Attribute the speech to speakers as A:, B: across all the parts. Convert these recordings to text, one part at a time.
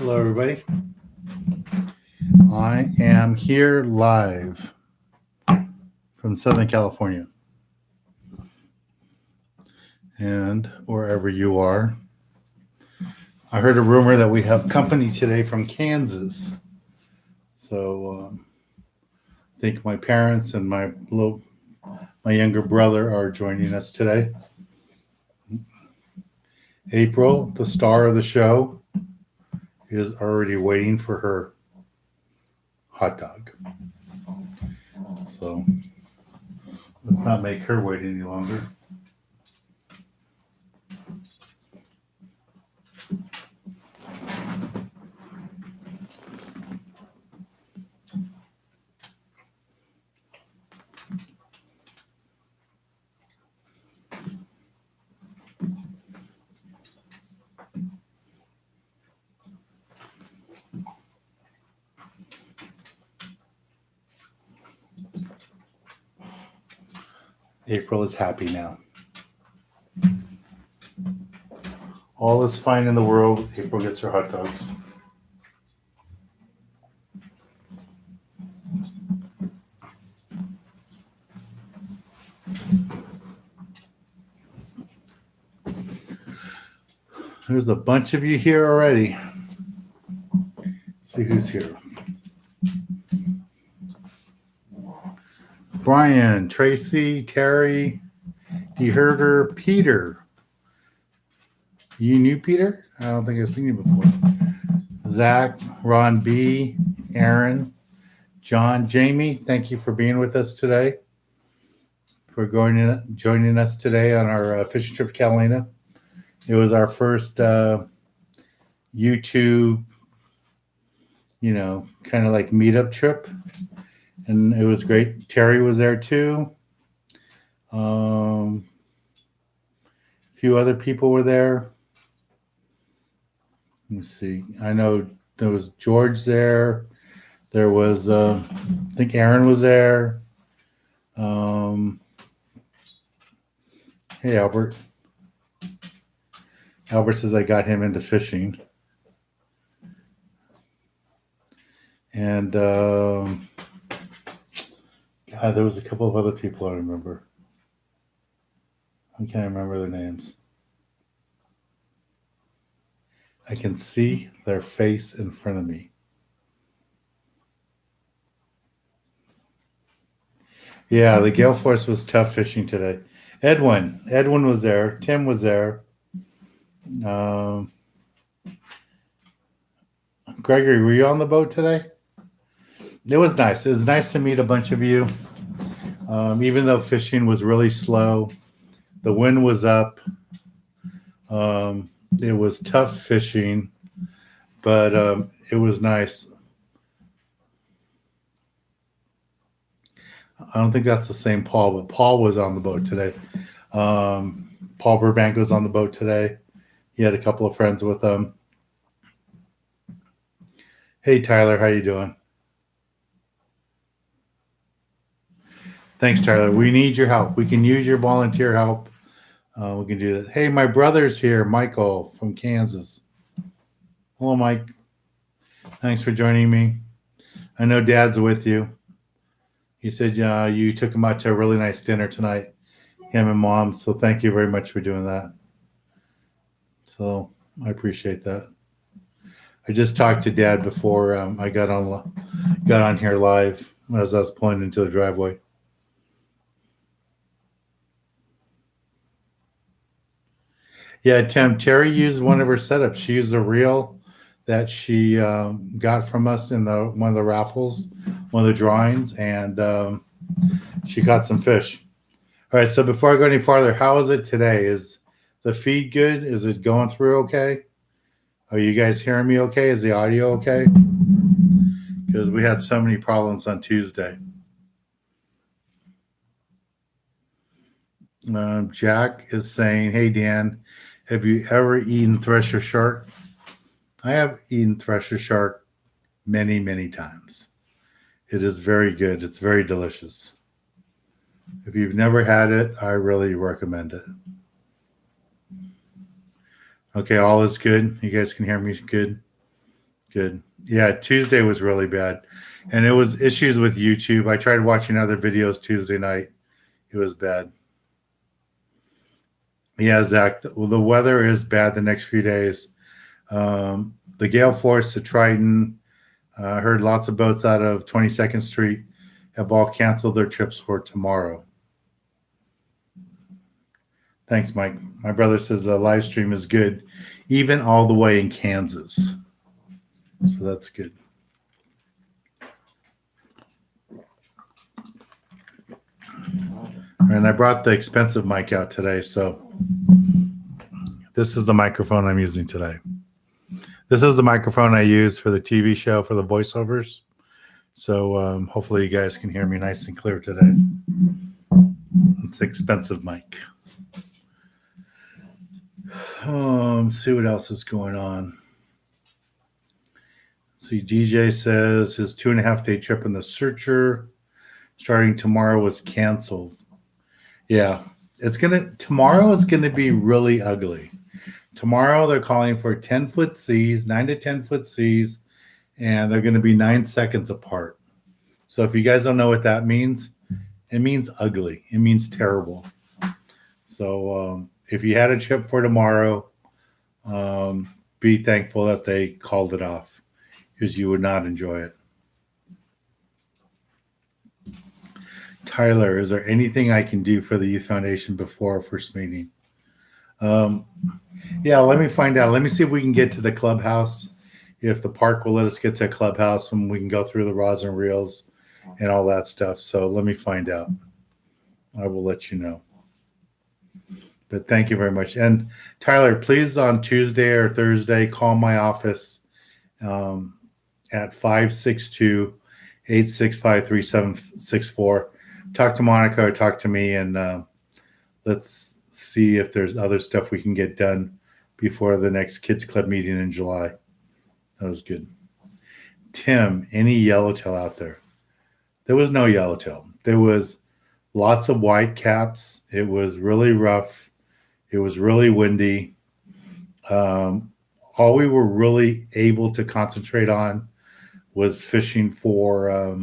A: Hello, everybody. I am here live from Southern California and wherever you are. I heard a rumor that we have company today from Kansas. So I think my parents and my younger brother are joining us today. April, the star of the show, is already waiting for her hot dog. So let's not make her wait any longer. April is happy now. All is fine in the world. April gets her hot dogs. There's a bunch of you here already. Let's see who's here. Brian, Tracy, Terry, you heard her, Peter. You knew Peter? I don't think I've seen you before. Zach, Ron B, Aaron, John, Jamie, thank you for being with us today. For joining us today on our fishing trip to Catalina. It was our first YouTube, kind of like meetup trip. And it was great. Terry was there too. A few other people were there. Let me see. I know there was George there. There was, I think Aaron was there. Hey, Albert. Albert says I got him into fishing. And God, there was a couple of other people I remember. I can't remember their names. I can see their face in front of me. Yeah, the gale force was tough fishing today. Edwin was there. Tim was there. Gregory, were you on the boat today? It was nice. It was nice to meet a bunch of you. Even though fishing was really slow, the wind was up. It was tough fishing, but it was nice. I don't think that's the same Paul, but Paul was on the boat today. Paul Burbank was on the boat today. He had a couple of friends with him. Hey, Tyler, how you doing? Thanks, Tyler. We need your help. We can use your volunteer help. We can do that. Hey, my brother's here, Michael from Kansas. Hello, Mike. Thanks for joining me. I know Dad's with you. He said you took him out to a really nice dinner tonight, him and Mom. So thank you very much for doing that. So I appreciate that. I just talked to Dad before I got on here live as I was pulling into the driveway. Yeah, Tim, Terry used one of her setups. She used a reel that she got from us in one of the raffles, one of the drawings, and she caught some fish. All right, so before I go any farther, how is it today? Is the feed good? Is it going through okay? Are you guys hearing me okay? Is the audio okay? Because we had so many problems on Tuesday. Jack is saying, hey, Dan, have you ever eaten thresher shark? I have eaten thresher shark many, many times. It is very good. It's very delicious. If you've never had it, I really recommend it. Okay, all is good. You guys can hear me good? Good. Yeah, Tuesday was really bad. And it was issues with YouTube. I tried watching other videos Tuesday night. It was bad. Yeah, Zach, the weather is bad the next few days. The gale force, the Triton, I heard lots of boats out of 22nd Street have all canceled their trips for tomorrow. Thanks, Mike. My brother says the live stream is good, even all the way in Kansas. So that's good. And I brought the expensive mic out today. So this is the microphone I'm using today. This is the microphone I use for the TV show for the voiceovers. So hopefully you guys can hear me nice and clear today. It's an expensive mic. Let's see what else is going on. See, DJ says his 2.5 day trip in the Searcher starting tomorrow was canceled. Yeah, tomorrow is gonna be really ugly. Tomorrow they're calling for 10-foot seas, 9 to 10-foot seas, and they're gonna be 9 seconds apart. So if you guys don't know what that means, it means ugly. It means terrible. So if you had a trip for tomorrow, be thankful that they called it off because you would not enjoy it. Tyler, is there anything I can do for the Youth Foundation before our first meeting? Yeah, let me find out. Let me see if we can get to the clubhouse. If the park will let us get to a clubhouse, and we can go through the rods and reels and all that stuff. So let me find out. I will let you know. But thank you very much. And Tyler, please on Tuesday or Thursday, call my office at 562-865-3764. Talk to Monica or talk to me, and let's see if there's other stuff we can get done before the next Kids Club meeting in July. That was good. Tim, any yellowtail out there? There was no yellowtail. There was lots of white caps. It was really rough. It was really windy. All we were really able to concentrate on was fishing for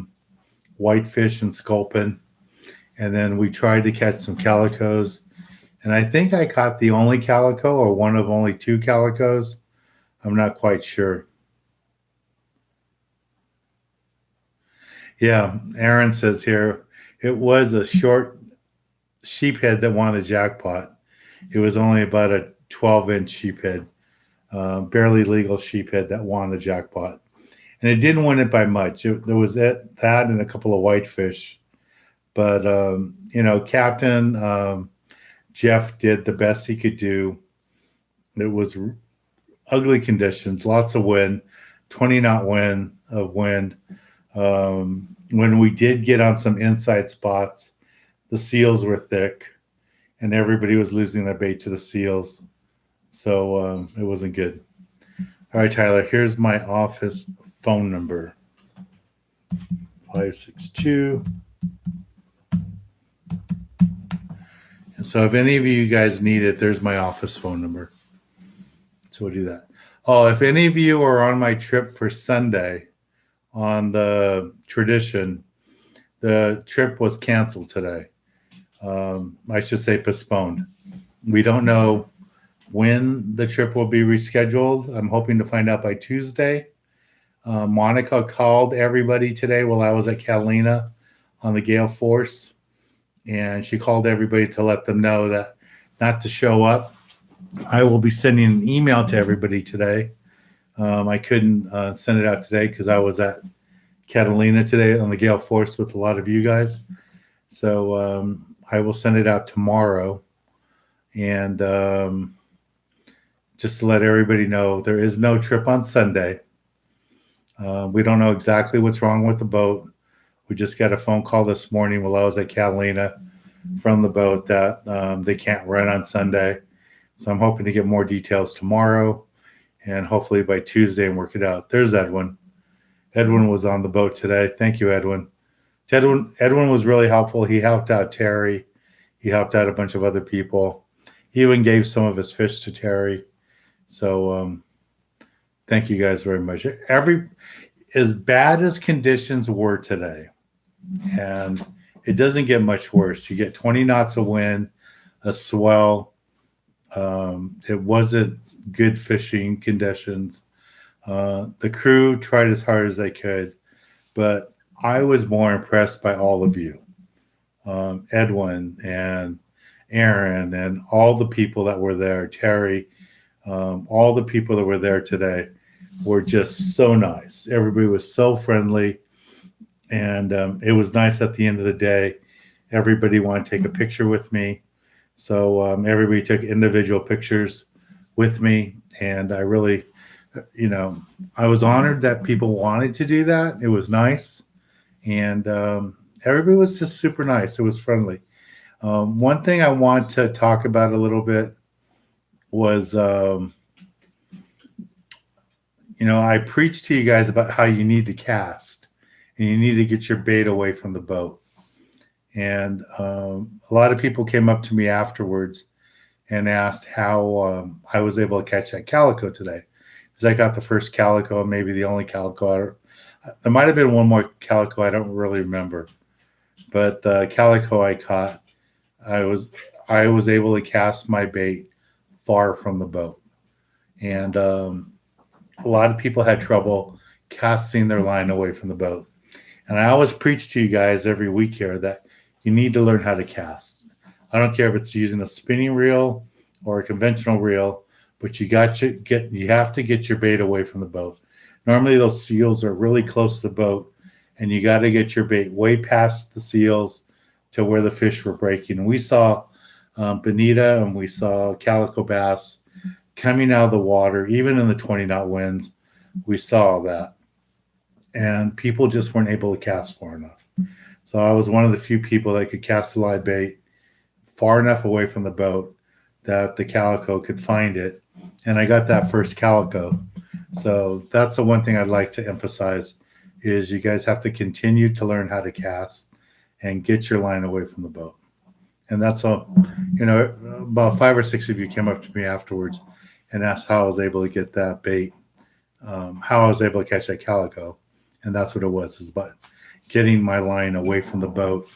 A: whitefish and sculpin. And then we tried to catch some calicos. And I think I caught the only calico or one of only 2 calicos. I'm not quite sure. Yeah, Aaron says here, it was a short sheephead that won the jackpot. It was only about a 12-inch sheephead, barely legal sheephead that won the jackpot. And it didn't win it by much. There was that and a couple of whitefish. But, Captain Jeff did the best he could do. It was ugly conditions, lots of wind, 20-knot wind. When we did get on some inside spots, the seals were thick, and everybody was losing their bait to the seals. So it wasn't good. All right, Tyler, here's my office phone number. 562. And so if any of you guys need it, there's my office phone number. So we'll do that. Oh, if any of you are on my trip for Sunday on the Tradition, the trip was canceled today. I should say postponed. We don't know when the trip will be rescheduled. I'm hoping to find out by Tuesday. Monica called everybody today while I was at Catalina on the gale force, and she called everybody to let them know that not to show up. I will be sending an email to everybody today. I couldn't send it out today because I was at Catalina today on the gale force with a lot of you guys. So I will send it out tomorrow. And just to let everybody know, there is no trip on Sunday. We don't know exactly what's wrong with the boat. We just got a phone call this morning while I was at Catalina from the boat that they can't run on Sunday. So I'm hoping to get more details tomorrow and hopefully by Tuesday and work it out. There's Edwin. Edwin was on the boat today. Thank you, Edwin. Edwin was really helpful. He helped out Terry. He helped out a bunch of other people. He even gave some of his fish to Terry. So Thank you guys very much. As bad as conditions were today, and it doesn't get much worse. You get 20 knots of wind, a swell. It wasn't good fishing conditions. The crew tried as hard as they could, but I was more impressed by all of you, Edwin and Aaron, and all the people that were there, Terry, all the people that were there today were just so nice. Everybody was so friendly, and it was nice at the end of the day. Everybody wanted to take a picture with me, so everybody took individual pictures with me, and I really, I was honored that people wanted to do that. It was nice, and everybody was just super nice. It was friendly. One thing I want to talk about a little bit was, I preached to you guys about how you need to cast and you need to get your bait away from the boat. And a lot of people came up to me afterwards and asked how I was able to catch that calico today. Because I got the first calico, maybe the only calico. There might have been one more calico. I don't really remember. But the calico I caught, I was able to cast my bait far from the boat. And a lot of people had trouble casting their line away from the boat. And I always preach to you guys every week here that you need to learn how to cast. I don't care if it's using a spinning reel or a conventional reel, but you have to get your bait away from the boat. Normally those seals are really close to the boat, and you got to get your bait way past the seals to where the fish were breaking. And we saw bonita and we saw calico bass coming out of the water, even in the 20-knot winds. We saw that. And people just weren't able to cast far enough. So I was one of the few people that could cast the live bait far enough away from the boat that the calico could find it. And I got that first calico. So that's the one thing I'd like to emphasize is you guys have to continue to learn how to cast and get your line away from the boat. And that's all, about 5 or 6 of you came up to me afterwards and asked how I was able to get that bait, how I was able to catch that calico. And that's what it was, is about getting my line away from the boat,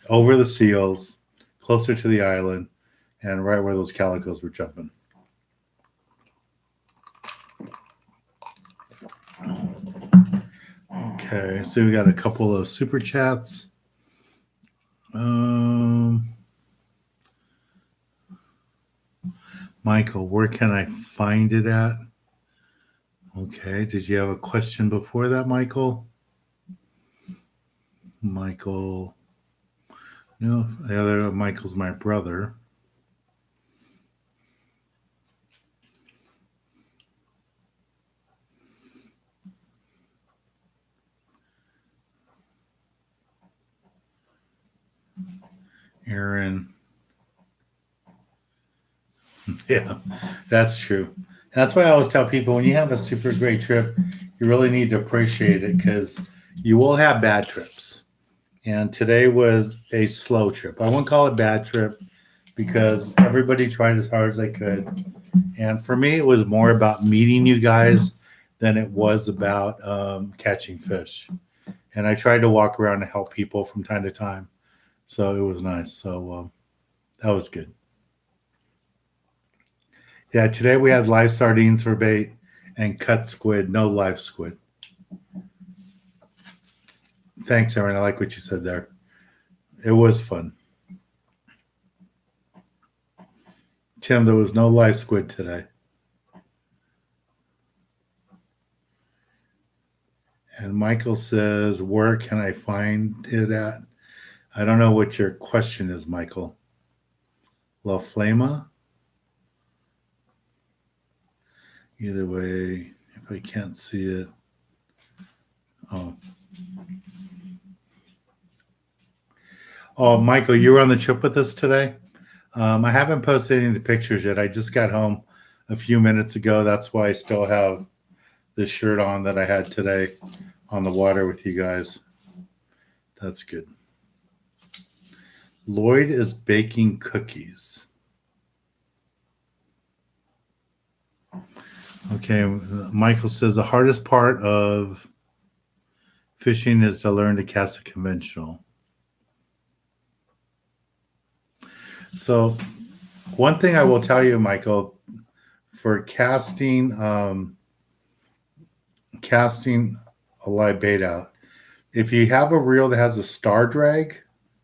A: over the seals, closer to the island, and right where those calicos were jumping. Okay, so we got a couple of super chats. Michael, where can I find it at? Okay, did you have a question before that, Michael? Michael, no, the other Michael's my brother. Aaron. Yeah, that's true. That's why I always tell people when you have a super great trip, you really need to appreciate it because you will have bad trips. And today was a slow trip. I won't call it bad trip because everybody tried as hard as they could. And for me, it was more about meeting you guys than it was about catching fish. And I tried to walk around and help people from time to time. So it was nice. So that was good. Yeah, today we had live sardines for bait and cut squid, no live squid. Thanks, Aaron. I like what you said there. It was fun. Tim, there was no live squid today. And Michael says, where can I find it at? I don't know what your question is, Michael. La Flama? Either way, if I can't see it. Oh, Michael, you were on the trip with us today? I haven't posted any of the pictures yet. I just got home a few minutes ago. That's why I still have this shirt on that I had today on the water with you guys. That's good. Lloyd is baking cookies. Okay, Michael says the hardest part of fishing is to learn to cast a conventional. So, one thing I will tell you, Michael, for casting a live bait out, if you have a reel that has a star drag,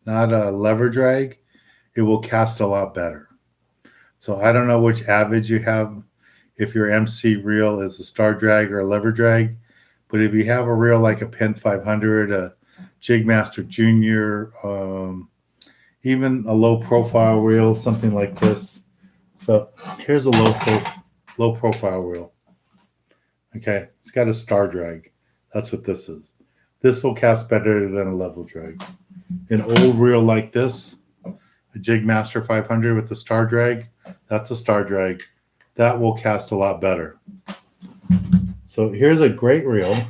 A: not a lever drag, it will cast a lot better. So I don't know which average you have, if your MC reel is a star drag or a lever drag, but if you have a reel like a Penn 500, a Jigmaster Junior, even a low profile reel, something like this. So here's a low profile reel. Okay, it's got a star drag. That's what this is. This will cast better than a level drag. An old reel like this, a Jigmaster 500 with the star drag, that's a star drag. That will cast a lot better. So here's a great reel,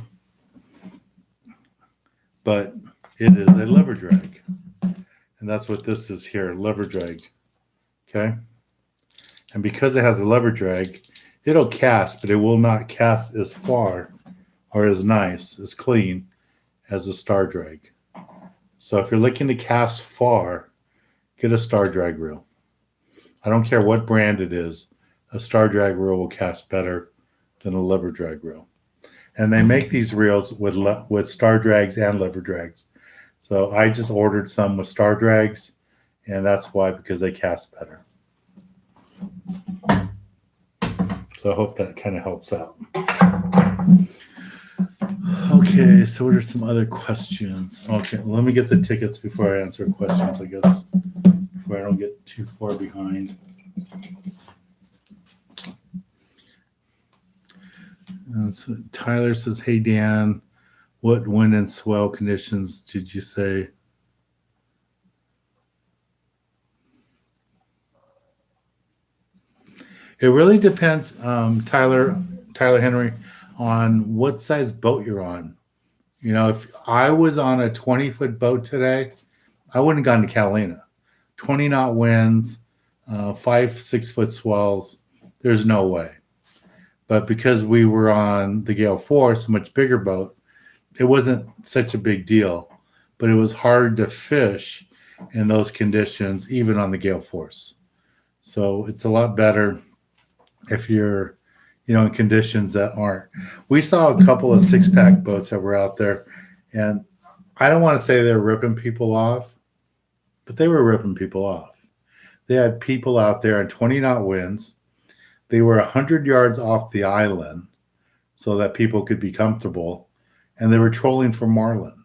A: but it is a lever drag. And that's what this is here, lever drag. Okay? And because it has a lever drag, it'll cast, but it will not cast as far or as nice, as clean as a star drag. So if you're looking to cast far, get a star drag reel. I don't care what brand it is, a star drag reel will cast better than a lever drag reel. And they make these reels with star drags and lever drags. So I just ordered some with star drags, and that's why, because they cast better. So I hope that kind of helps out. Okay, so what are some other questions? Okay, let me get the tickets before I answer questions, I guess, before I don't get too far behind. So Tyler says, hey, Dan, what wind and swell conditions did you say? It really depends, Tyler Henry, on what size boat you're on. You know, if I was on a 20-foot boat today, I wouldn't have gone to Catalina. 20 knot winds, 5-6 foot swells. There's no way. But because we were on the Gale Force, a much bigger boat, it wasn't such a big deal. But it was hard to fish in those conditions, even on the Gale Force. So it's a lot better if you're, in conditions that aren't. We saw a couple of 6-pack boats that were out there, and I don't want to say they're ripping people off, but they were ripping people off. They had people out there on 20 knot winds. They were 100 yards off the island so that people could be comfortable, and they were trolling for marlin.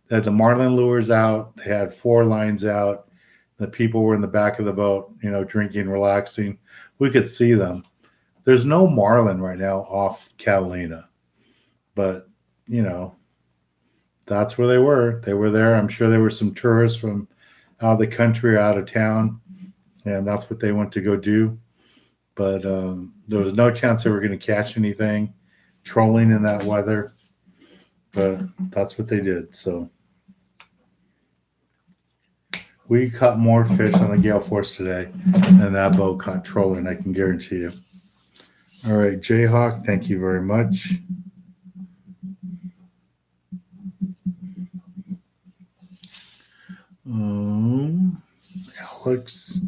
A: They had the marlin lures out. They had 4 lines out. The people were in the back of the boat, drinking, relaxing. We could see them. There's no marlin right now off Catalina, but, that's where they were. They were there. I'm sure there were some tourists from out of the country or out of town, and that's what they went to go do. But there was no chance they were going to catch anything trolling in that weather. But that's what they did. So we caught more fish on the Gale Force today than that boat caught trolling, I can guarantee you. All right, Jayhawk, thank you very much. Alex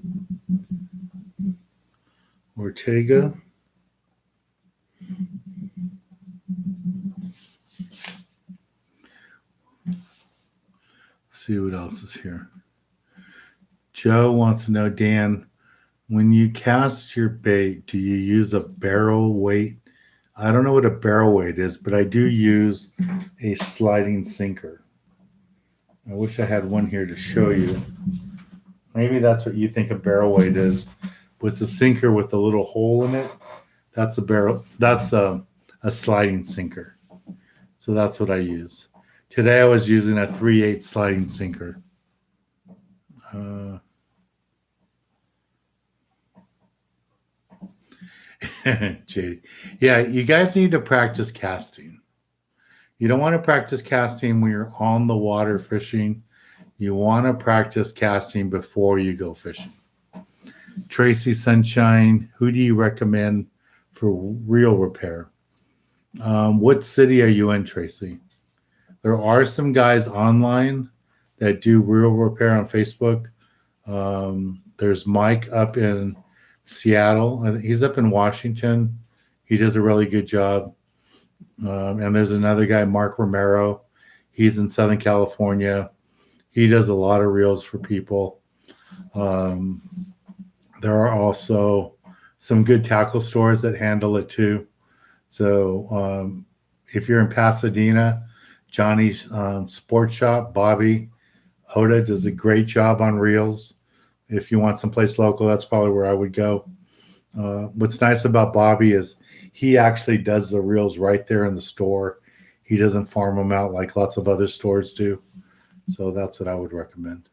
A: Ortega. See what else is here. Joe wants to know, Dan, when you cast your bait, do you use a barrel weight? I don't know what a barrel weight is, but I do use a sliding sinker. I wish I had one here to show you. Maybe that's what you think a barrel weight is. But it's a sinker with a little hole in it. That's a barrel. That's a sliding sinker. So that's what I use. Today I was using a 3/8 sliding sinker. JD. Yeah, you guys need to practice casting. You don't want to practice casting when you're on the water fishing. You want to practice casting before you go fishing. Tracy Sunshine, who do you recommend for reel repair. What city are you in, Tracy? There are some guys online that do reel repair on Facebook. There's Mike up in Seattle. I think he's up in Washington. He does a really good job. And there's another guy, Mark Romero. He's in Southern California. He does a lot of reels for people. There are also some good tackle stores that handle it too. So if you're in Pasadena, Johnny's Sports Shop, Bobby Hoda does a great job on reels. If you want someplace local, that's probably where I would go. What's nice about Bobby is he actually does the reels right there in the store. He doesn't farm them out like lots of other stores do. So that's what I would recommend.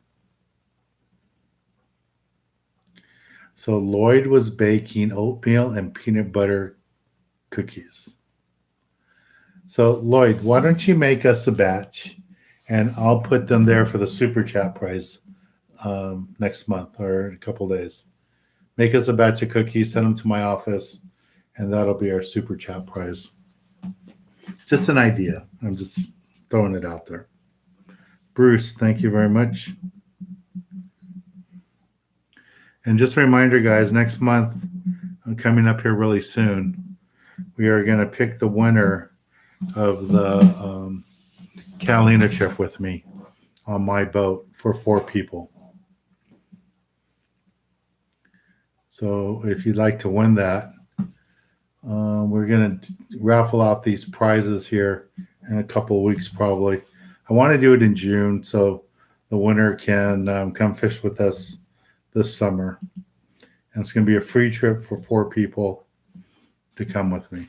A: So Lloyd was baking oatmeal and peanut butter cookies. So Lloyd, why don't you make us a batch and I'll put them there for the super chat prize next month or a couple days. Make us a batch of cookies, send them to my office, and that'll be our super chat prize. Just an idea. I'm just throwing it out there. Bruce, thank you very much. And just a reminder, guys, next month, I'm coming up here really soon, we are going to pick the winner of the Catalina trip with me on my boat for 4 people. So if you'd like to win that, we're going to raffle off these prizes here in a couple of weeks probably. I want to do it in June so the winner can come fish with us this summer. And it's going to be a free trip for 4 people to come with me.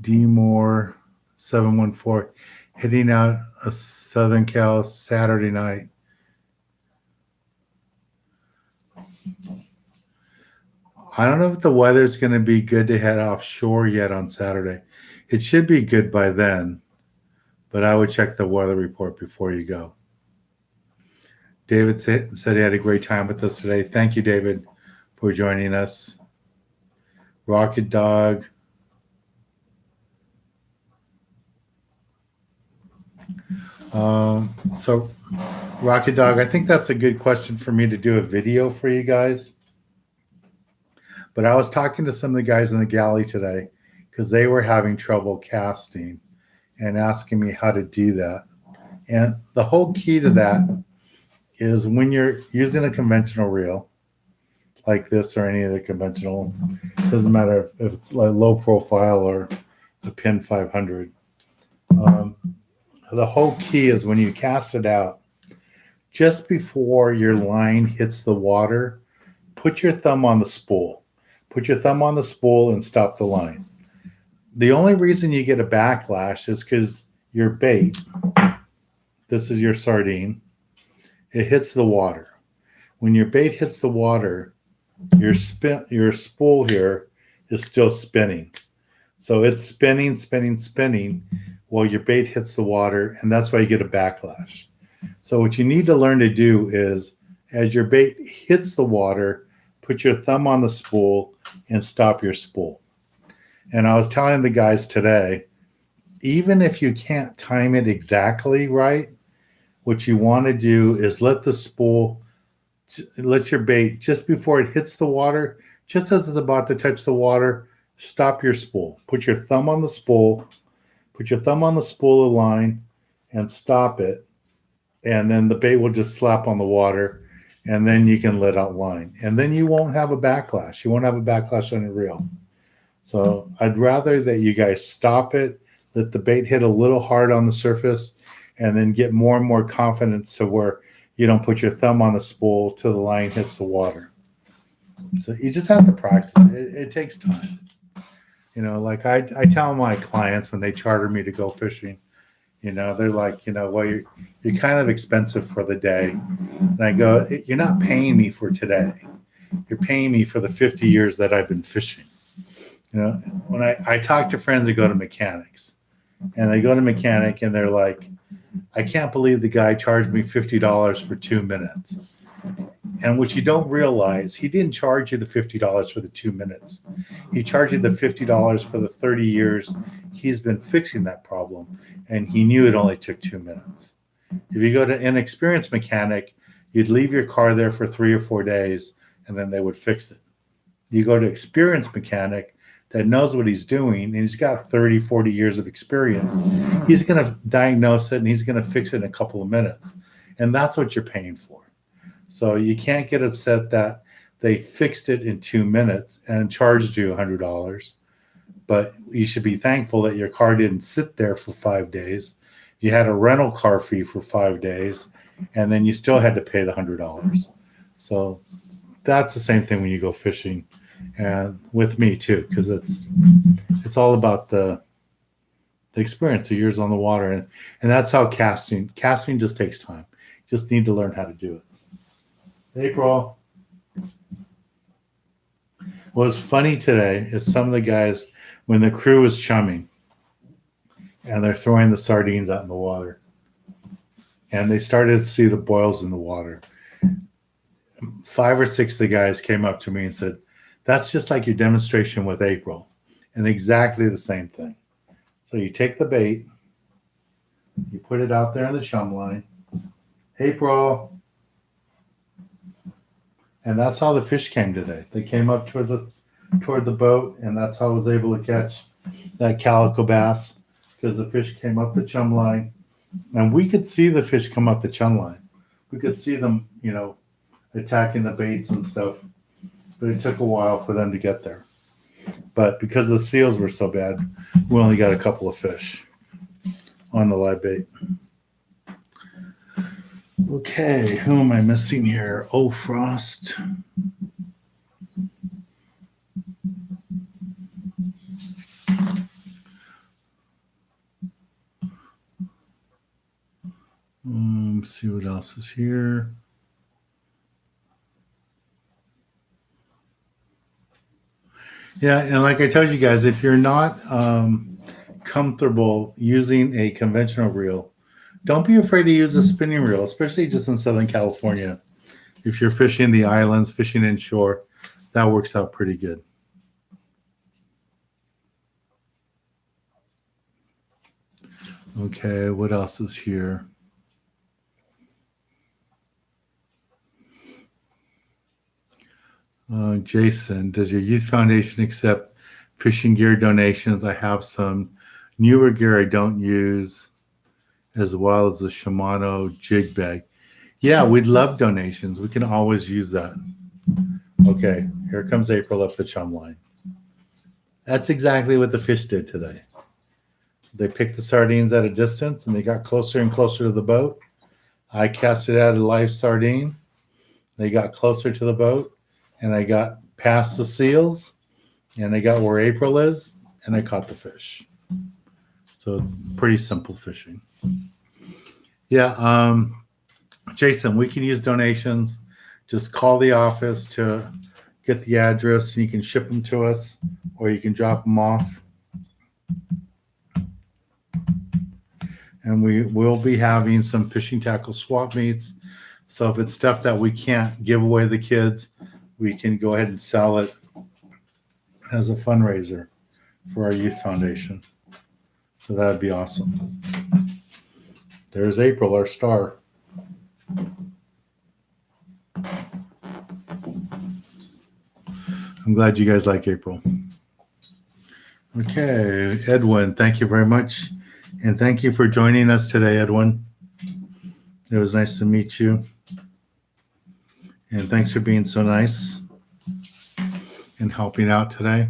A: D-Moore 714 hitting out a Southern Cal Saturday night. I don't know if the weather's going to be good to head offshore yet on Saturday. It should be good by then, but I would check the weather report before you go. David said he had a great time with us today. Thank you, David, for joining us. Rocket Dog. So Rocket Dog, I think that's a good question for me to do a video for you guys. But I was talking to some of the guys in the galley today because they were having trouble casting and asking me how to do that. And the whole key to that is when you're using a conventional reel like this or any of the conventional, doesn't matter if it's like low profile or a pin 500. The whole key is when you cast it out, just before your line hits the water, put your thumb on the spool. Put your thumb on the spool and stop the line. The only reason you get a backlash is because your bait, this is your sardine, it hits the water. When your bait hits the water, your spool here is still spinning. So it's spinning while your bait hits the water, and that's why you get a backlash. So what you need to learn to do is, as your bait hits the water, put your thumb on the spool and stop your spool. And I was telling the guys today, even if you can't time it exactly right, what you want to do is let your bait, just before it hits the water, just as it's about to touch the water, stop your spool. Put your thumb on the spool, of line and stop it. And then the bait will just slap on the water and then you can let out line. And then you won't have a backlash. You won't have a backlash on your reel. So I'd rather that you guys stop it, let the bait hit a little hard on the surface, and then get more and more confidence to where you don't put your thumb on the spool till the line hits the water. So you just have to practice. It takes time. You know, like I tell my clients when they charter me to go fishing, you know, they're like, you know, well, you're kind of expensive for the day. And I go, you're not paying me for today. You're paying me for the 50 years that I've been fishing. You know, when I talk to friends that go to mechanics, and they go to mechanic and they're like, I can't believe the guy charged me $50 for 2 minutes. And what you don't realize, he didn't charge you the $50 for the 2 minutes. He charged you the $50 for the 30 years he's been fixing that problem. And he knew it only took 2 minutes. If you go to an inexperienced mechanic, you'd leave your car there for 3 or 4 days and then they would fix it. You go to experienced mechanic that knows what he's doing and he's got 30, 40 years of experience. He's going to diagnose it and he's going to fix it in a couple of minutes. And that's what you're paying for. So you can't get upset that they fixed it in 2 minutes and charged you $100. But you should be thankful that your car didn't sit there for 5 days. You had a rental car fee for 5 days, and then you still had to pay the $100. So that's the same thing when you go fishing, and with me too, because it's all about the experience of years on the water, and that's how casting just takes time. You just need to learn how to do it. April. What's funny today is some of the guys, when the crew was chumming and they're throwing the sardines out in the water and they started to see the boils in the water, 5 or 6 of the guys came up to me and said, that's just like your demonstration with April, and exactly the same thing. So you take the bait, you put it out there in the chum line, April, and that's how the fish came today. They came up toward the boat, and that's how I was able to catch that calico bass, because the fish came up the chum line, and we could see the fish come up the chum line. We could see them, attacking the baits and stuff, but it took a while for them to get there. But because the seals were so bad, we only got a couple of fish on the live bait. Okay, who am I missing here? Oh, Frost. See what else is here. Yeah, and like I told you guys, if you're not comfortable using a conventional reel, don't be afraid to use a spinning reel, especially just in Southern California. If you're fishing the islands, fishing inshore, that works out pretty good. Okay, what else is here? Jason, does your youth foundation accept fishing gear donations? I have some newer gear I don't use, as well as the Shimano jig bag. Yeah, we'd love donations. We can always use that. Okay, here comes April up the chum line. That's exactly what the fish did today. They picked the sardines at a distance and they got closer and closer to the boat. I casted out a live sardine. They got closer to the boat and I got past the seals and I got where April is and I caught the fish. So it's pretty simple fishing. Yeah, Jason, we can use donations. Just call the office to get the address and you can ship them to us or you can drop them off. And we will be having some fishing tackle swap meets. So if it's stuff that we can't give away to the kids, we can go ahead and sell it as a fundraiser for our youth foundation. So that'd be awesome. There's April, our star. I'm glad you guys like April. Okay, Edwin, thank you very much. And thank you for joining us today, Edwin. It was nice to meet you. And thanks for being so nice and helping out today.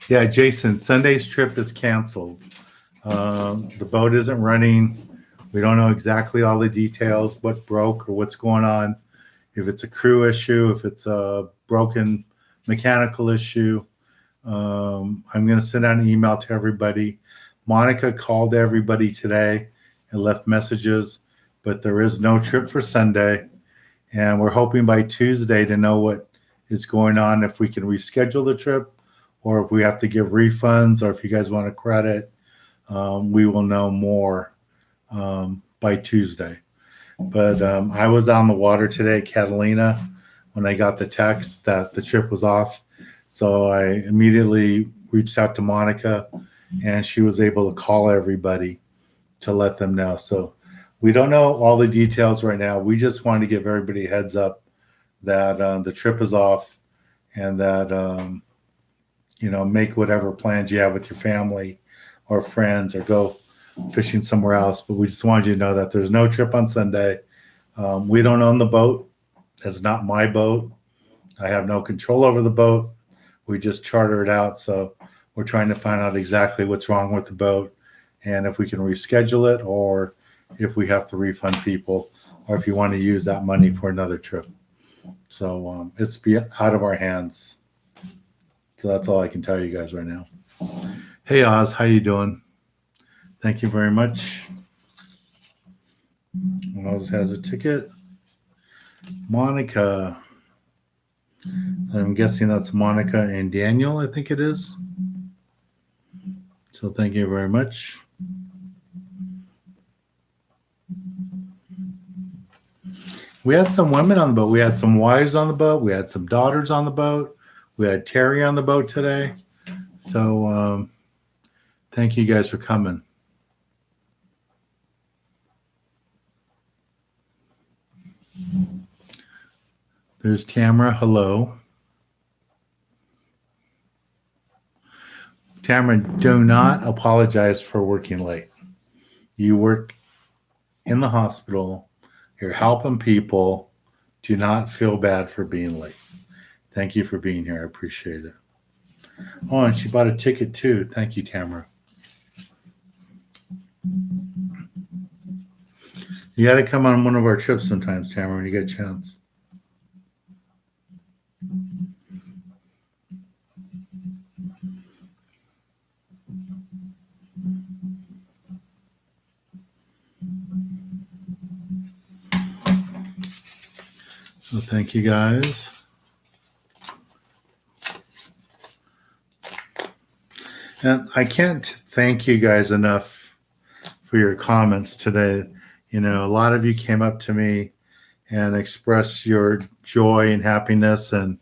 A: Yeah, Jason, Sunday's trip is canceled. The boat isn't running. We don't know exactly all the details, what broke or what's going on. If it's a crew issue, if it's a broken mechanical issue. I'm going to send out an email to everybody. Monica called everybody today and left messages, but there is no trip for Sunday. And we're hoping by Tuesday to know what is going on, if we can reschedule the trip or if we have to give refunds or if you guys want a credit. we will know more by Tuesday. But I was on the water today, Catalina, when I got the text that the trip was off. So I immediately reached out to Monica, and she was able to call everybody to let them know. So we don't know all the details right now. We just wanted to give everybody a heads up that the trip is off, and that make whatever plans you have with your family or friends, or go fishing somewhere else. But we just wanted you to know that there's no trip on Sunday. We don't own the boat. It's not my boat. I have no control over the boat. We just charter it out. So we're trying to find out exactly what's wrong with the boat, and if we can reschedule it, or if we have to refund people, or if you want to use that money for another trip. So it's out of our hands. So that's all I can tell you guys right now. Hey Oz, how you doing? Thank you very much. Oz has a ticket. Monica. I'm guessing that's Monica and Daniel, I think it is. So thank you very much. We had some women on the boat. We had some wives on the boat. We had some daughters on the boat. We had Terry on the boat today. So thank you guys for coming. There's Tamara. Hello. Tamara, do not apologize for working late. You work in the hospital. You're helping people. Do not feel bad for being late. Thank you for being here. I appreciate it. Oh, and she bought a ticket too. Thank you, Tamara. You got to come on one of our trips sometimes, Tamara, when you get a chance. So thank you guys. And I can't thank you guys enough for your comments today. A lot of you came up to me and expressed your joy and happiness, and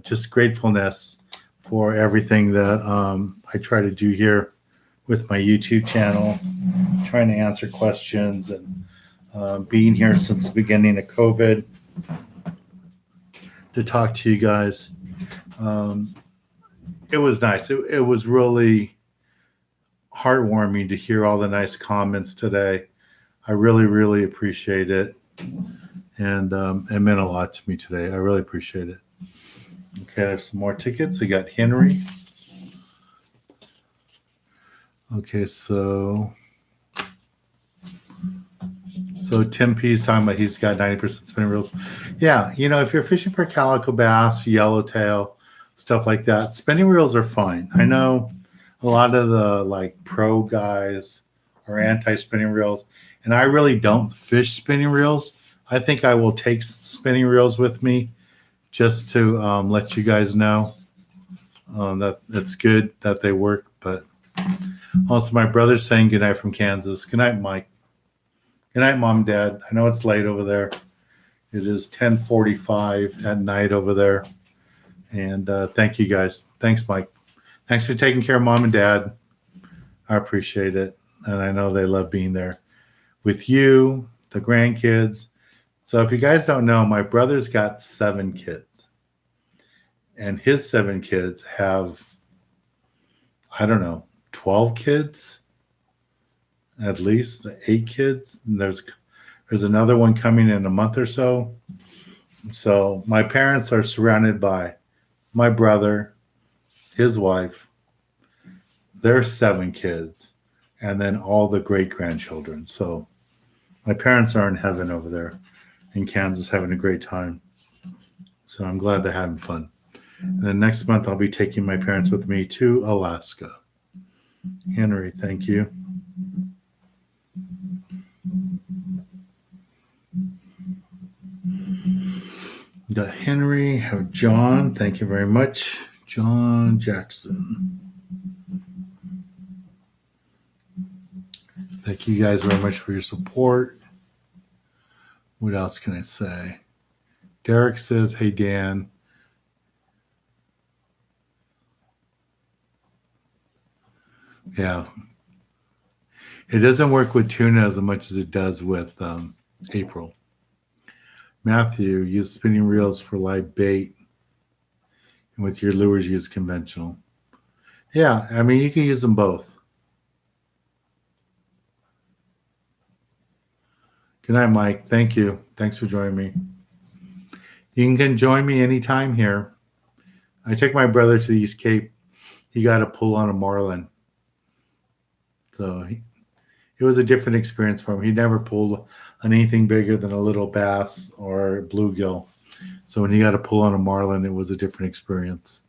A: just gratefulness for everything that I try to do here with my YouTube channel, trying to answer questions, and being here since the beginning of COVID to talk to you guys. It was nice. It was really heartwarming to hear all the nice comments today. I really, really appreciate it. And it meant a lot to me today. I really appreciate it. Okay, there's some more tickets. We got Henry. Okay, so Tim P's talking about he's got 90% spinning reels. Yeah, if you're fishing for calico bass, yellowtail, stuff like that, spinning reels are fine. I know a lot of the pro guys are anti-spinning reels, and I really don't fish spinning reels. I think I will take spinning reels with me just to let you guys know that it's good that they work. But also, my brother's saying goodnight from Kansas. Good night, Mike. Good night, Mom and Dad. I know it's late over there. It is 10:45 at night over there. And thank you guys. Thanks, Mike. Thanks for taking care of Mom and Dad. I appreciate it. And I know they love being there with you, the grandkids. So if you guys don't know, my brother's got 7 kids. And his 7 kids have, 12 kids, at least 8 kids. And there's another one coming in a month or so. So my parents are surrounded by my brother, his wife, their 7 kids, and then all the great-grandchildren. So my parents are in heaven over there in Kansas having a great time. So I'm glad they're having fun. And then next month I'll be taking my parents with me to Alaska. Henry, thank you. We got Henry, have John, thank you very much. John Jackson. Thank you guys very much for your support. What else can I say? Derek says, hey, Dan. Yeah. It doesn't work with tuna as much as it does with April. Matthew, use spinning reels for live bait. And with your lures, use conventional. Yeah, I mean, you can use them both. Good night, Mike. Thank you. Thanks for joining me. You can join me anytime here. I took my brother to the East Cape. He got a pull on a marlin. So it was a different experience for him. He never pulled on anything bigger than a little bass or bluegill. So when he got a pull on a marlin, it was a different experience.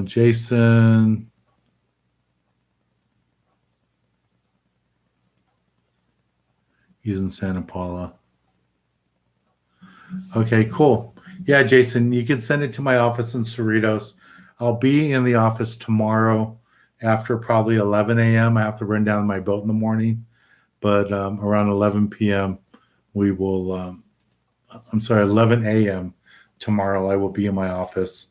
A: Jason. He's in Santa Paula. Okay, cool. Yeah, Jason, you can send it to my office in Cerritos. I'll be in the office tomorrow after probably 11 a.m. I have to run down my boat in the morning, but around 11 p.m. we will, 11 a.m. tomorrow I will be in my office.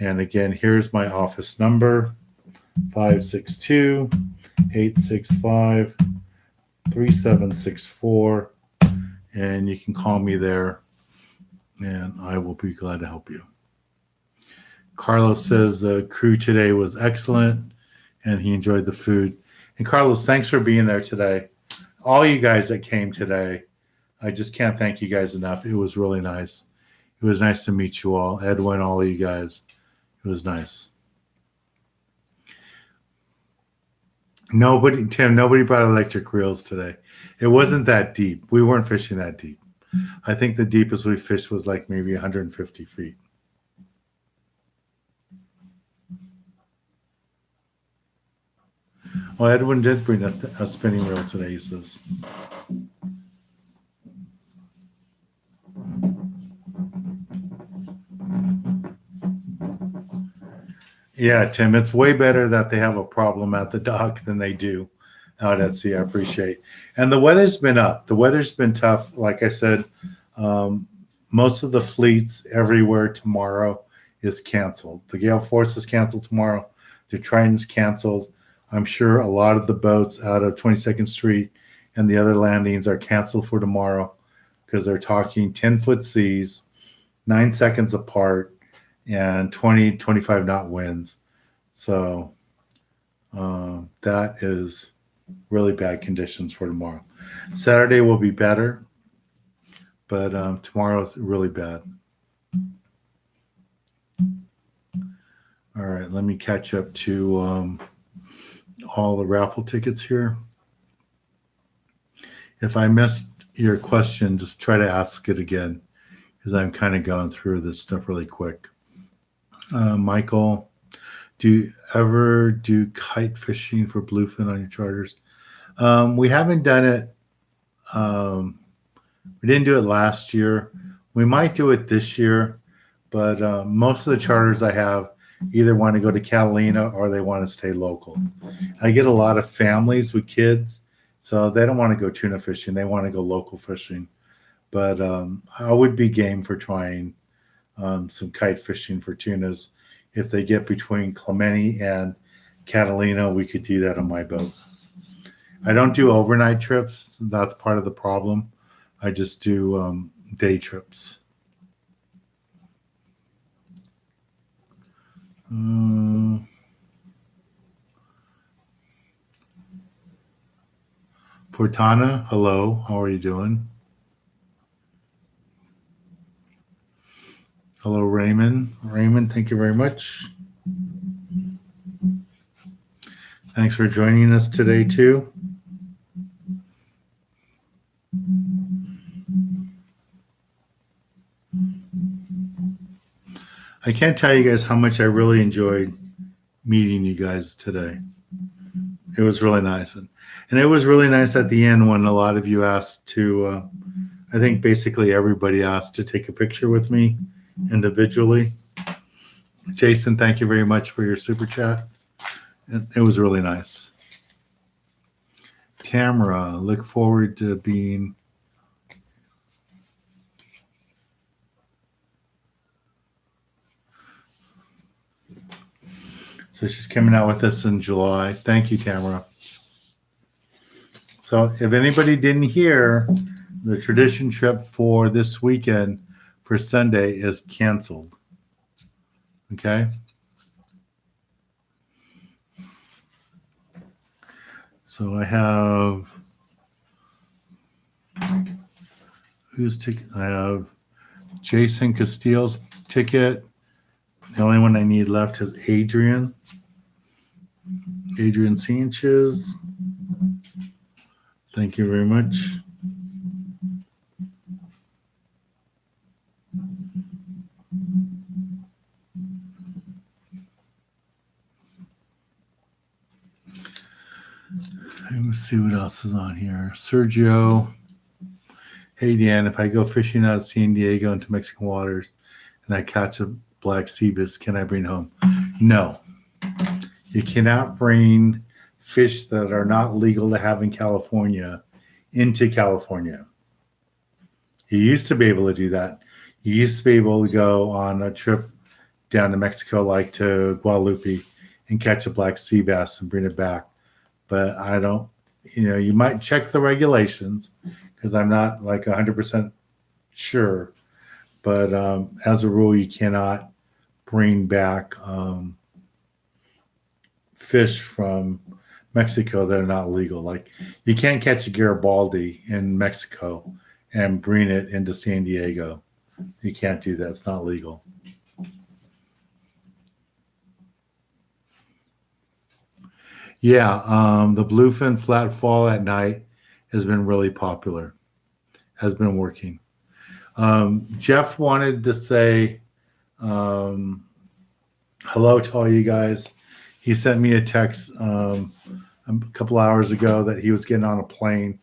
A: And again, here's my office number, 562-865-3764. And you can call me there, and I will be glad to help you. Carlos says the crew today was excellent, and he enjoyed the food. And Carlos, thanks for being there today. All you guys that came today, I just can't thank you guys enough. It was really nice. It was nice to meet you all. Edwin, all of you guys. It was nice. Nobody brought electric reels today. It wasn't that deep. We weren't fishing that deep. I think the deepest we fished was like maybe 150 feet. Well, Edwin did bring a spinning reel today, he says. Yeah, Tim, it's way better that they have a problem at the dock than they do out at sea. I appreciate. And the weather's been up. The weather's been tough. Like I said, most of the fleets everywhere tomorrow is canceled. The Gale Force is canceled tomorrow. The Triton's canceled. I'm sure a lot of the boats out of 22nd Street and the other landings are canceled for tomorrow because they're talking 10-foot seas, 9 seconds apart, and 20, 25 knot winds. So that is really bad conditions for tomorrow. Saturday will be better, but tomorrow is really bad. All right, let me catch up to all the raffle tickets here. If I missed your question, just try to ask it again because I'm kind of going through this stuff really quick. Michael, do you ever do kite fishing for bluefin on your charters? We haven't done it. We didn't do it last year. We might do it this year, but most of the charters I have either want to go to Catalina or they want to stay local. I get a lot of families with kids, so they don't want to go tuna fishing. They want to go local fishing. But I would be game for trying some kite fishing for tunas. If they get between Clemente and Catalina, we could do that on my boat. I don't do overnight trips. That's part of the problem. I just do day trips. Portana, hello. How are you doing? Hello, Raymond. Raymond, thank you very much. Thanks for joining us today, too. I can't tell you guys how much I really enjoyed meeting you guys today. It was really nice. And it was really nice at the end when a lot of you asked to, I think basically everybody asked to take a picture with me individually. Jason, thank you very much for your super chat. It was really nice. Tamara, look forward to being. So she's coming out with us in July. Thank you, Tamara. So if anybody didn't hear, the tradition trip for this weekend for Sunday is canceled. Okay. So I have whose ticket? I have Jason Castillo's ticket. The only one I need left is Adrian Sanchez. Thank you very much. Let's see what else is on here. Sergio. Hey, Dan, if I go fishing out of San Diego into Mexican waters and I catch a black sea bass, can I bring home? No. You cannot bring fish that are not legal to have in California into California. You used to be able to do that. You used to be able to go on a trip down to Mexico, like to Guadalupe, and catch a black sea bass and bring it back. But I don't, you might check the regulations because I'm not like 100% sure. But as a rule, you cannot bring back fish from Mexico that are not legal. Like you can't catch a Garibaldi in Mexico and bring it into San Diego. You can't do that. It's not legal. Yeah, the bluefin flat fall at night has been really popular, has been working. Jeff wanted to say hello to all you guys. He sent me a text a couple hours ago that he was getting on a plane.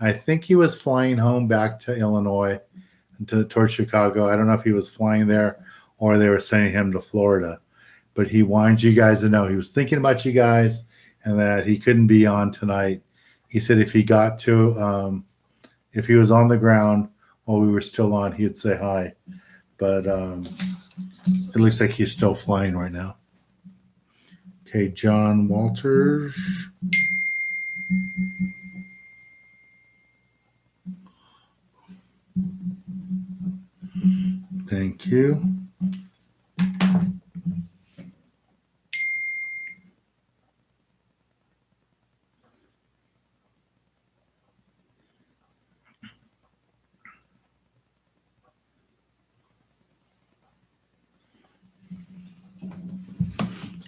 A: I think he was flying home back to Illinois and towards Chicago. I don't know if he was flying there or they were sending him to Florida. But he wanted you guys to know he was thinking about you guys and that he couldn't be on tonight. He said if he got to, if he was on the ground while we were still on, he'd say hi. But it looks like he's still flying right now. Okay, John Walters. Thank you.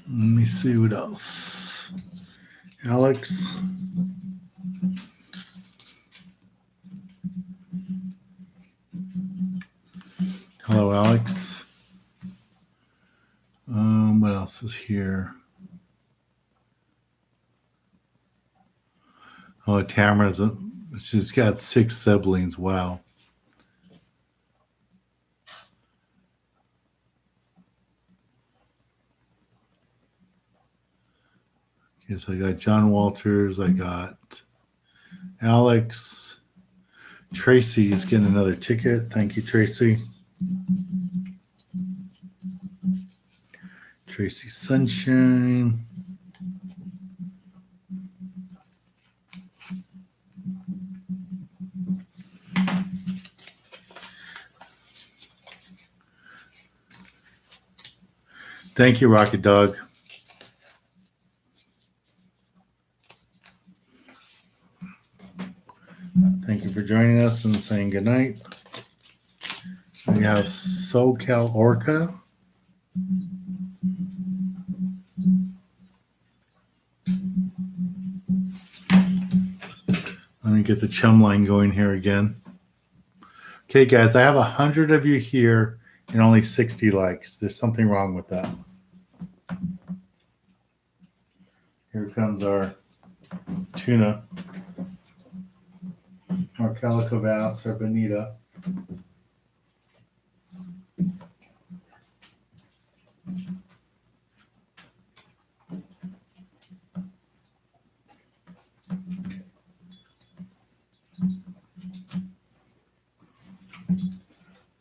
A: Let me see what else. Alex. Hello, Alex. What else is here? Oh, Tamara's she's got 6 siblings. Wow. Okay, so I got John Walters. I got Alex. Tracy is getting another ticket. Thank you, Tracy. Tracy Sunshine. Thank you, Rocket Dog. Thank you for joining us and saying goodnight. We have SoCal Orca. Let me get the chum line going here again. Okay, guys, I have 100 of you here and only 60 likes. There's something wrong with that. Here comes our tuna, our calico bass, our bonita.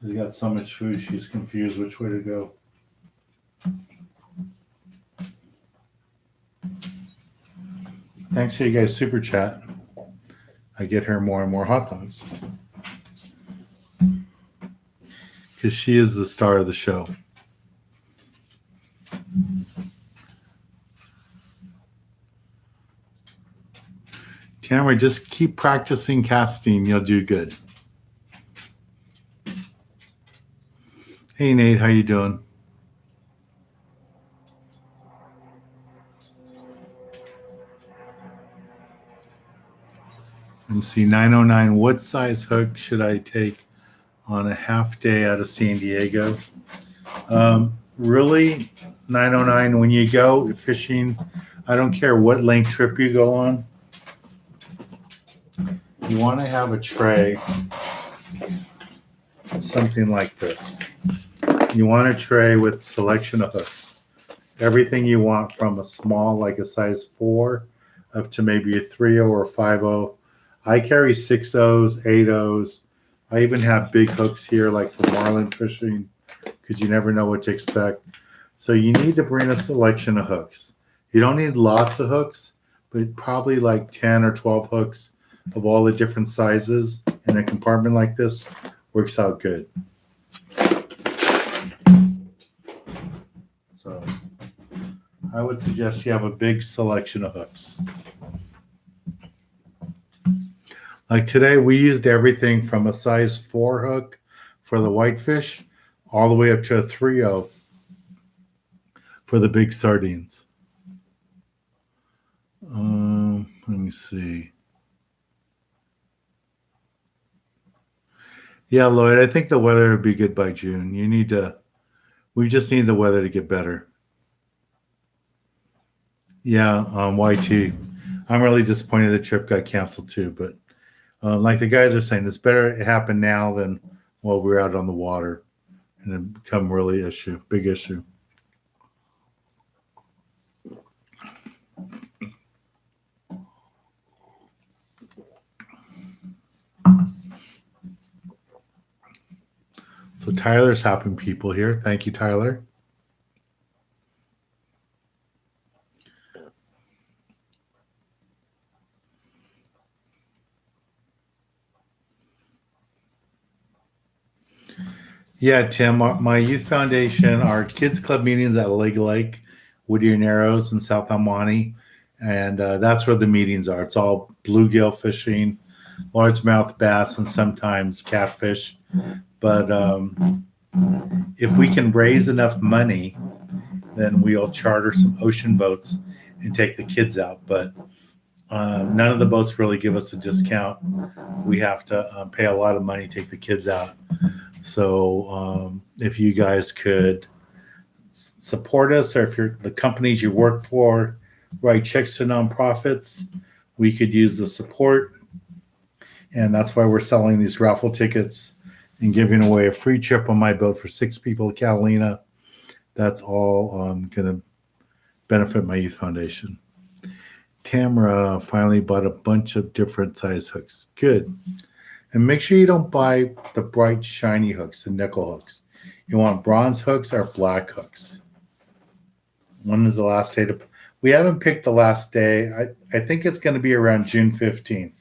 A: She's got so much food, she's confused which way to go. Thanks for you guys super chat. I get her more and more hot dogs. Because she is the star of the show. Tamara, just keep practicing casting. You'll do good. Hey, Nate, how you doing? MC 909, what size hook should I take on a half day out of San Diego? Really, 909, when you go fishing, I don't care what length trip you go on, you want to have a tray, something like this. You want a tray with selection of hooks. Everything you want from a small, like a size 4, up to maybe a 3.0 or 5.0. I carry 6.0s, 8.0s. I even have big hooks here, like for marlin fishing, because you never know what to expect. So you need to bring a selection of hooks. You don't need lots of hooks, but probably like 10 or 12 hooks of all the different sizes in a compartment like this works out good. So I would suggest you have a big selection of hooks. Like today, we used everything from a size 4 hook for the whitefish all the way up to a 3.0 for the big sardines. Let me see. Yeah, Lloyd, I think the weather would be good by June. We just need the weather to get better. Yeah, YT. I'm really disappointed the trip got canceled too, but like the guys are saying, it's better it happened now than while we're out on the water and it become really big issue. So Tyler's helping people here. Thank you, Tyler. Yeah, Tim, my youth foundation, our kids club meetings at Lake Lake, Whittier Narrows and South Almani. And that's where the meetings are. It's all bluegill fishing, largemouth bass, and sometimes catfish. But if we can raise enough money, then we'll charter some ocean boats and take the kids out. But none of the boats really give us a discount. We have to pay a lot of money to take the kids out. So if you guys could support us, or if you're the companies you work for write checks to nonprofits, we could use the support. And that's why we're selling these raffle tickets and giving away a free trip on my boat for 6 people to Catalina. That's all going to benefit my youth foundation. Tamara finally bought a bunch of different size hooks. Good. And make sure you don't buy the bright, shiny hooks, the nickel hooks. You want bronze hooks or black hooks. When is the last day we haven't picked the last day. I think it's going to be around June 15th.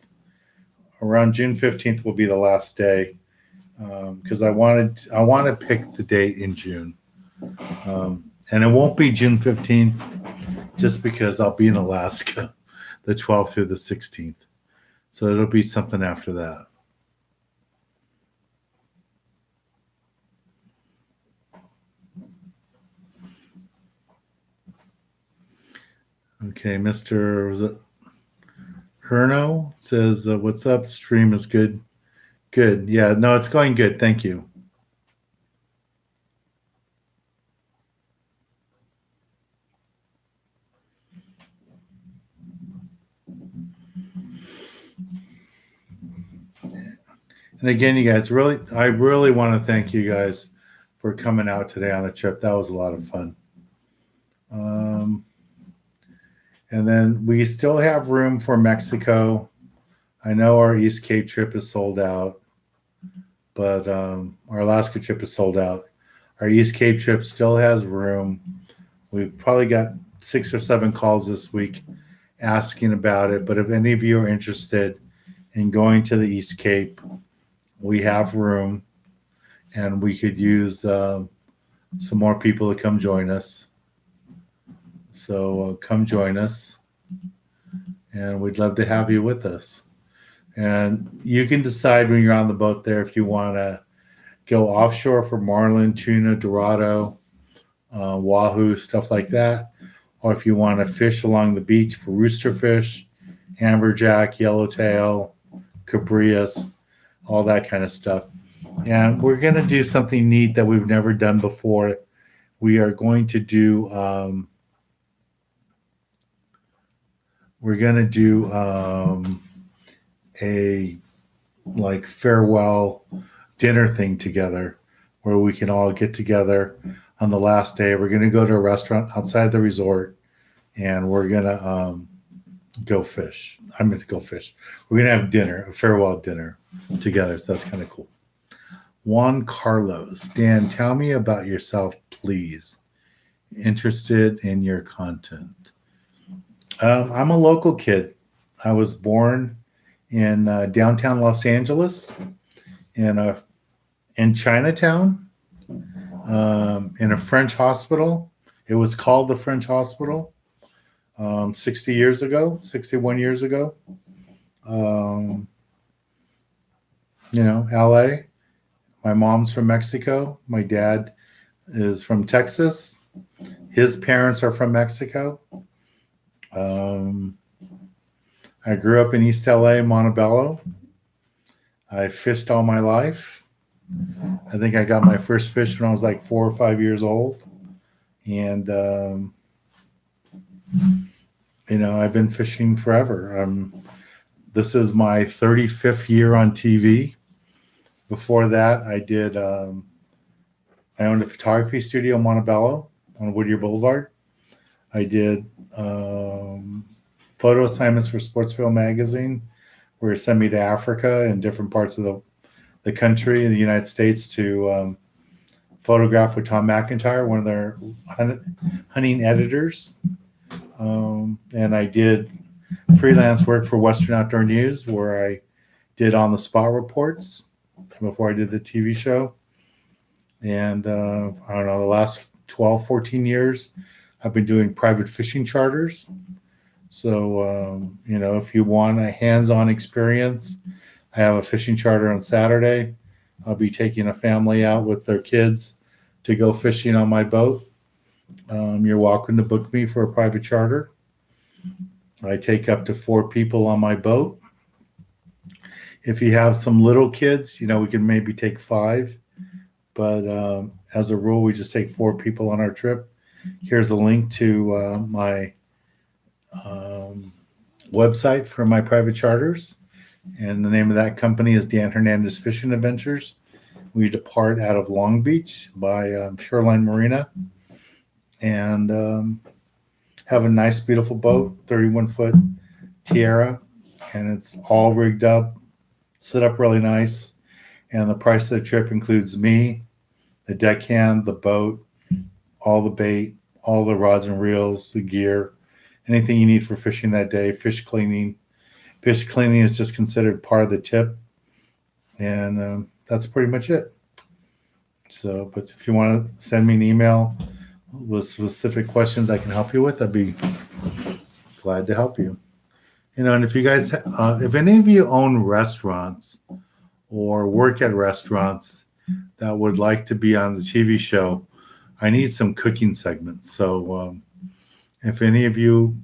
A: Around June 15th will be the last day because I want to pick the date in June. And it won't be June 15th just because I'll be in Alaska the 12th through the 16th. So it'll be something after that. Okay, Mr. Herno says, what's up? Stream is good. Good. Yeah, no, it's going good. Thank you. And again, you guys, I really want to thank you guys for coming out today on the trip. That was a lot of fun. And then we still have room for Mexico. I know our East Cape trip is sold out. but our Alaska trip is sold out. Our East Cape trip still has room. We've probably got 6 or 7 calls this week asking about it. But if any of you are interested in going to the East Cape, we have room, and we could use some more people to come join us. So come join us, and we'd love to have you with us. And you can decide when you're on the boat there if you want to go offshore for marlin, tuna, dorado, wahoo, stuff like that, or if you want to fish along the beach for roosterfish, amberjack, yellowtail, cabrillas, all that kind of stuff. And we're going to do something neat that we've never done before. We are going to do a like farewell dinner thing together where we can all get together on the last day. We're going to go to a restaurant outside the resort, and we're going to go fish. I'm going to go fish. We're going to have dinner, a farewell dinner together. So that's kind of cool. Juan Carlos, Dan, tell me about yourself, please. Interested in your content. I'm a local kid. I was born in downtown Los Angeles, in Chinatown, in a French hospital. It was called the French Hospital 60 years ago, 61 years ago. LA. My mom's from Mexico. My dad is from Texas. His parents are from Mexico. I grew up in East LA, Montebello. I fished all my life. I think I got my first fish when I was like 4 or 5 years old. And, I've been fishing forever. This is my 35th year on TV. Before that, I owned a photography studio in Montebello on Whittier Boulevard. I did photo assignments for Sportsville magazine, where it sent me to Africa and different parts of the country in the United States to photograph with Tom McIntyre, one of their hunting editors. And I did freelance work for Western Outdoor News, where I did on the spot reports before I did the TV show. And I don't know, the last 12, 14 years, I've been doing private fishing charters. So, if you want a hands-on experience, I have a fishing charter on Saturday. I'll be taking a family out with their kids to go fishing on my boat. You're welcome to book me for a private charter. I take up to 4 people on my boat. If you have some little kids, we can maybe take 5. But as a rule, we just take 4 people on our trip. Here's a link to my website for my private charters. And the name of that company is Dan Hernandez Fishing Adventures. We depart out of Long Beach by Shoreline Marina and have a nice, beautiful boat, 31-foot Tierra. And it's all rigged up, set up really nice. And the price of the trip includes me, the deckhand, the boat, all the bait, all the rods and reels, the gear, anything you need for fishing that day, fish cleaning. Fish cleaning is just considered part of the tip. And that's pretty much it. So, but if you want to send me an email with specific questions I can help you with, I'd be glad to help you. And if you guys, if any of you own restaurants or work at restaurants that would like to be on the TV show, I need some cooking segments. So if any of you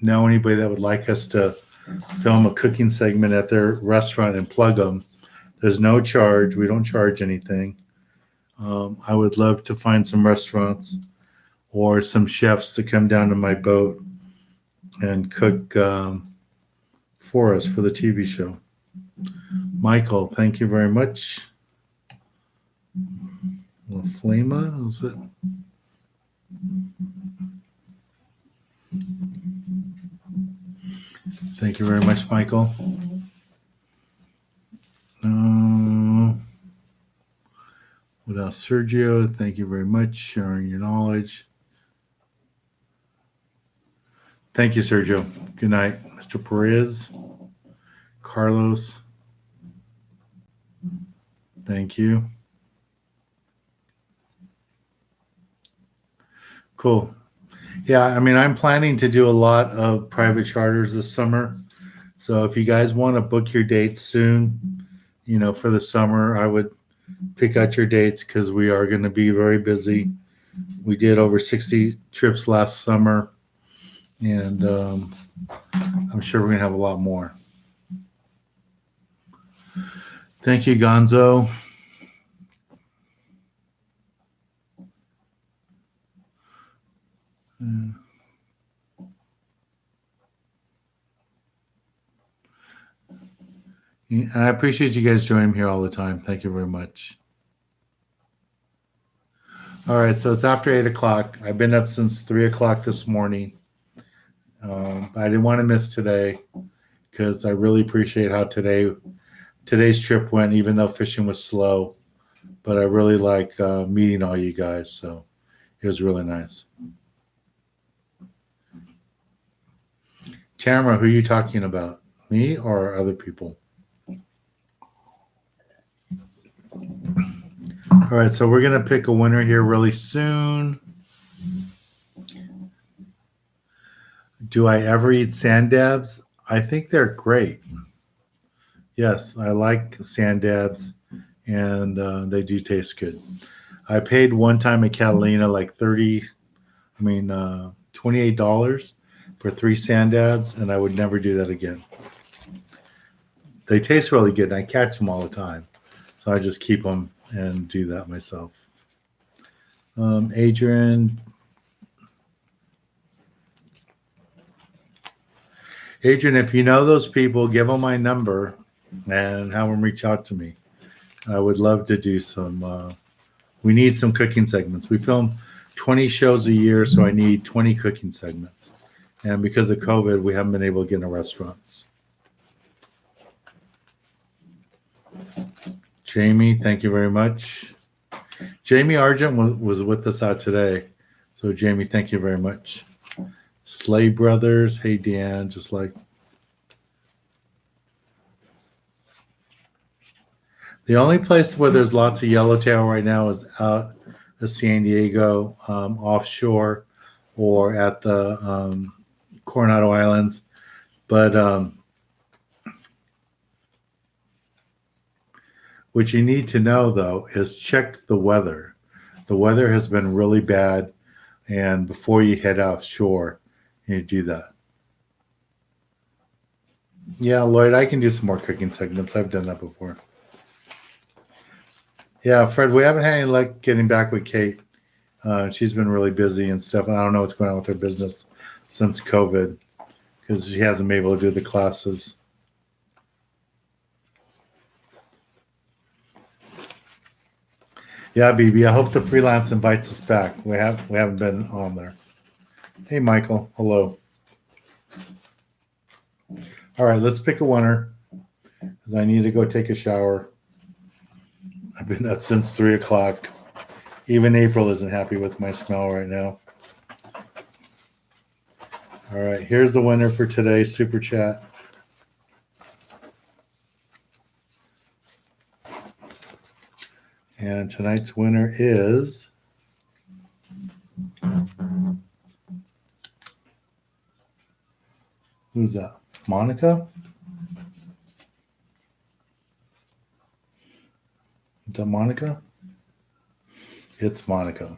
A: know anybody that would like us to film a cooking segment at their restaurant and plug them, there's no charge. We don't charge anything. I would love to find some restaurants or some chefs to come down to my boat and cook for us for the TV show. Michael, thank you very much. La Flama, is it? Thank you very much, Michael. Sergio, thank you very much. Sharing your knowledge. Thank you, Sergio. Good night. Mr. Perez. Carlos. Thank you. Cool. Yeah, I mean, I'm planning to do a lot of private charters this summer. So if you guys want to book your dates soon, for the summer, I would pick out your dates because we are going to be very busy. We did over 60 trips last summer, and I'm sure we're going to have a lot more. Thank you, Gonzo. And I appreciate you guys joining me here all the time. Thank you very much. All right, so it's after 8 o'clock. I've been up since 3 o'clock this morning. I didn't want to miss today because I really appreciate how today's trip went, even though fishing was slow. But I really like meeting all you guys, so it was really nice. Tamara, who are you talking about? Me or other people? All right, so we're going to pick a winner here really soon. Do I ever eat sand dabs? I think they're great. Yes, I like sand dabs, and they do taste good. I paid one time at Catalina like $28 for 3 sand dabs, and I would never do that again. They taste really good, and I catch them all the time. So I just keep them and do that myself. Adrian, if you know those people, give them my number and have them reach out to me. I would love to do some. We need some cooking segments. We film 20 shows a year, so I need 20 cooking segments. And because of COVID, we haven't been able to get in restaurants. Jamie, thank you very much. Jamie Argent was with us out today. So, Jamie, thank you very much. Slay Brothers, hey, Dan, just like. The only place where there's lots of yellowtail right now is out of San Diego, offshore, or at the Coronado Islands. But what you need to know, though, is check the weather. The weather has been really bad, and before you head offshore, you do that. Yeah, Lloyd, I can do some more cooking segments. I've done that before. Yeah, Fred, we haven't had any luck getting back with Kate. She's been really busy and stuff. I don't know what's going on with her business since COVID because she hasn't been able to do the classes. Yeah, BB, I hope the freelance invites us back. We haven't been on there. Hey, Michael. Hello. All right, let's pick a winner because I need to go take a shower. I've been up since 3 o'clock. Even April isn't happy with my smell right now. All right, here's the winner for today's Super Chat. And tonight's winner is who's that? Monica? Is that Monica? It's Monica.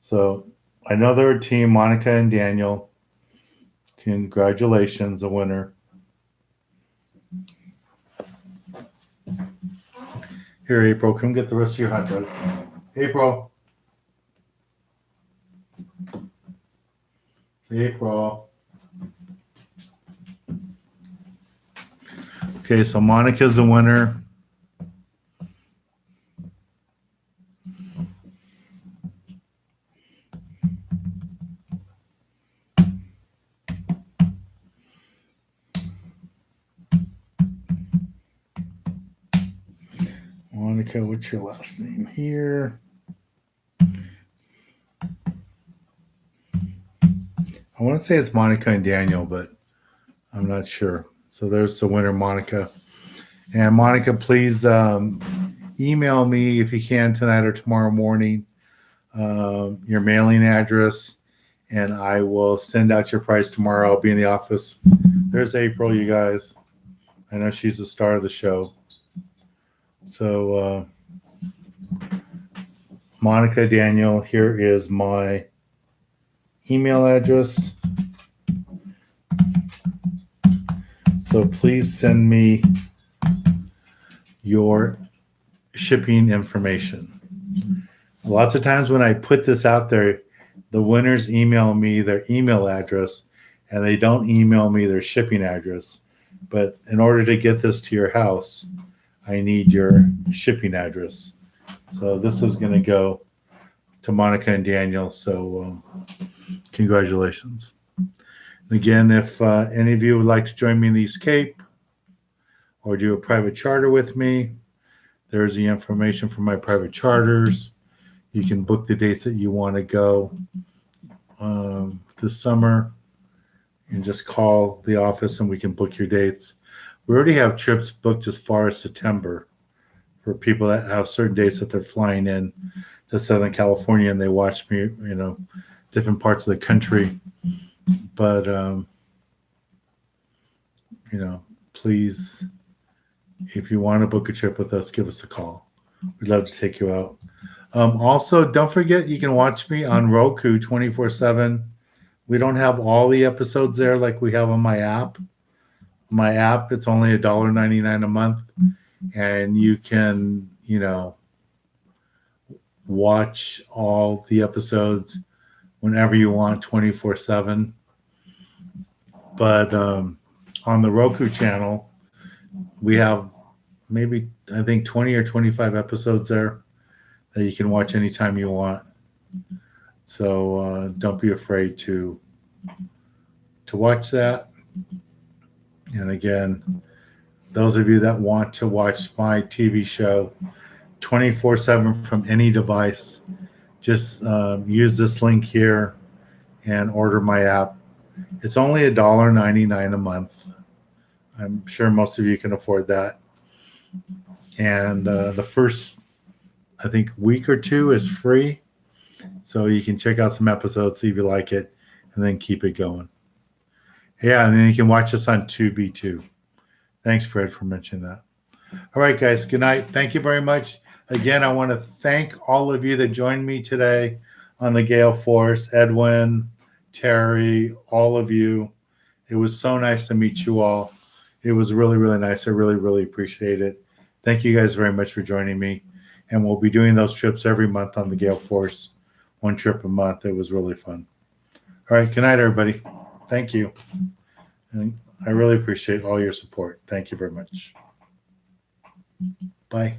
A: So another team, Monica and Daniel. Congratulations, a winner. Here, April, come get the rest of your hot dog. April. April. Okay, so Monica's the winner. Monica, what's your last name here? I want to say it's Monica and Daniel, but I'm not sure. So there's the winner, Monica. And Monica, please email me if you can tonight or tomorrow morning your mailing address, and I will send out your price tomorrow. I'll be in the office. There's April, you guys. I know she's the star of the show. So, Monica, Daniel, here is my email address. So please send me your shipping information. Lots of times when I put this out there, the winners email me their email address and they don't email me their shipping address. But in order to get this to your house, I need your shipping address. So this is going to go to Monica and Daniel. So congratulations. Again, if any of you would like to join me in the East Cape or do a private charter with me, there's the information for my private charters. You can book the dates that you want to go this summer and just call the office and we can book your dates. We already have trips booked as far as September for people that have certain dates that they're flying in to Southern California and they watch me, different parts of the country. But, please, if you want to book a trip with us, give us a call. We'd love to take you out. Also, don't forget you can watch me on Roku 24/7. We don't have all the episodes there like we have on my app. My app, it's only $1.99 a month, and you can, watch all the episodes whenever you want, 24/7. But on the Roku channel, we have maybe, I think, 20 or 25 episodes there that you can watch anytime you want. So don't be afraid to watch that. And again, those of you that want to watch my TV show 24/7 from any device, just use this link here and order my app. It's only $1.99 a month. I'm sure most of you can afford that. And the first, I think, week or two is free. So you can check out some episodes, see if you like it, and then keep it going. Yeah, and then you can watch us on Tubi too. Thanks, Fred, for mentioning that. All right, guys, good night. Thank you very much. Again, I want to thank all of you that joined me today on the Gale Force, Edwin, Terry, all of you. It was so nice to meet you all. It was really, really nice. I really, really appreciate it. Thank you guys very much for joining me. And we'll be doing those trips every month on the Gale Force, one trip a month. It was really fun. All right, good night, everybody. Thank you. And I really appreciate all your support. Thank you very much. Bye.